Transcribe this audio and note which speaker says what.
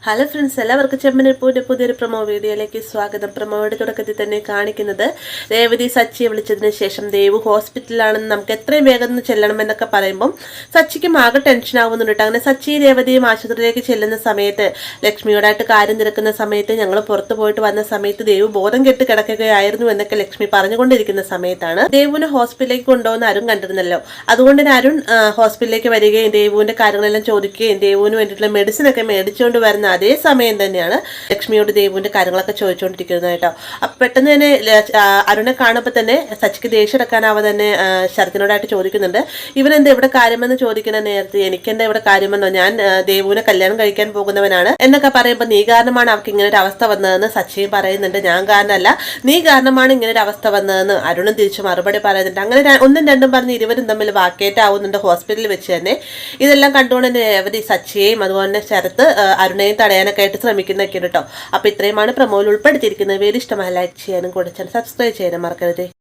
Speaker 1: Hello friends, എല്ലാവർക്കും ചെമ്മനിപ്പൂവിൻ്റെ പുതിയൊരു promo വീഡിയോയിലേക്ക് സ്വാഗതം. പ്രൊമോയുടെ തുടക്കത്തിൽ തന്നെ കാണിക്കുന്നത് രേവതി സച്ചിയെ വിളിച്ചതിന് ശേഷം ദേവു ഹോസ്പിറ്റലിലാണെന്ന് നമുക്ക് എത്രയും വേഗം ചെല്ലണമെന്നൊക്കെ പറയുമ്പം സച്ചിക്കും ആകെ ടെൻഷൻ ആവുന്നുണ്ട്. അങ്ങനെ സച്ചി രേവതിയും ആശുപത്രിയിലേക്ക് ചെല്ലുന്ന സമയത്ത് ലക്ഷ്മിയോടായിട്ട് കാര്യം തിരക്കുന്ന സമയത്ത് ഞങ്ങൾ പുറത്തു പോയിട്ട് വന്ന സമയത്ത് ദേവു ബോധം കെട്ട് കിടക്കുകയായിരുന്നു എന്നൊക്കെ ലക്ഷ്മി പറഞ്ഞുകൊണ്ടിരിക്കുന്ന സമയത്താണ് ദേവുവിനെ ഹോസ്പിറ്റലിലേക്ക് കൊണ്ടുപോകുന്ന അരുൺ കണ്ടിരുന്നല്ലോ. അതുകൊണ്ട് തന്നെ അരുൺ ഹോസ്പിറ്റലിലേക്ക് വരികയും ദേവുവിന്റെ കാര്യങ്ങളെല്ലാം ചോദിക്കുകയും ദേവുവിന് വേണ്ടിയിട്ടുള്ള മെഡിസിൻ ഒക്കെ മേടിച്ചുകൊണ്ട് വരുന്ന അതേ സമയം തന്നെയാണ് ലക്ഷ്മിയോട് ദേവുവിന്റെ കാര്യങ്ങളൊക്കെ ചോദിച്ചുകൊണ്ടിരിക്കുന്നത് കേട്ടോ. അപ്പൊ പെട്ടെന്ന് തന്നെ അരുണെ കാണുമ്പോൾ തന്നെ സച്ചിക്ക് ദേഷ്യം എടുക്കാനാവാതെ തന്നെ ശരത്തിനോടായിട്ട് ചോദിക്കുന്നുണ്ട്, ഇവനെന്താ ഇവിടെ കാര്യമെന്ന് ചോദിക്കുന്ന നേരത്തെ എനിക്കെന്താ ഇവിടെ കാര്യമെന്നോ, ഞാൻ ദേവുവിനെ കല്യാണം കഴിക്കാൻ പോകുന്നവനാണ് എന്നൊക്കെ പറയുമ്പോൾ നീ കാരണമാണ് അവർക്ക് ഇങ്ങനെ ഒരു അവസ്ഥ വന്നതെന്ന് സച്ചിയും പറയുന്നുണ്ട്. ഞാൻ കാരണമല്ല, നീ കാരണമാണ് ഇങ്ങനെ ഒരു അവസ്ഥ വന്നതെന്ന് അരുണും തിരിച്ചു മറുപടി പറയുന്നുണ്ട്. അങ്ങനെ ഒന്നും രണ്ടും പറഞ്ഞ് ഇരുവരും തമ്മിൽ വാക്കേറ്റാവുന്നുണ്ട് ഹോസ്പിറ്റലിൽ വെച്ച് തന്നെ. ഇതെല്ലാം കണ്ടുകൊണ്ട് തന്നെ അവർ സച്ചിയെയും അതുപോലെ തന്നെ ശരത്ത് അരുണയും തടയാനൊക്കെ ആയിട്ട് ശ്രമിക്കുന്നൊക്കെ കേട്ടോ. അപ്പൊ ഇത്രയുമാണ് പ്രൊമോയിൽ ഉൾപ്പെടുത്തിയിരിക്കുന്നത്. വീഡിയോ ഇഷ്ടമായി ലൈക്ക് ചെയ്യാനും കൂടെ സബ്സ്ക്രൈബ് ചെയ്യാനും മറക്കരുത്.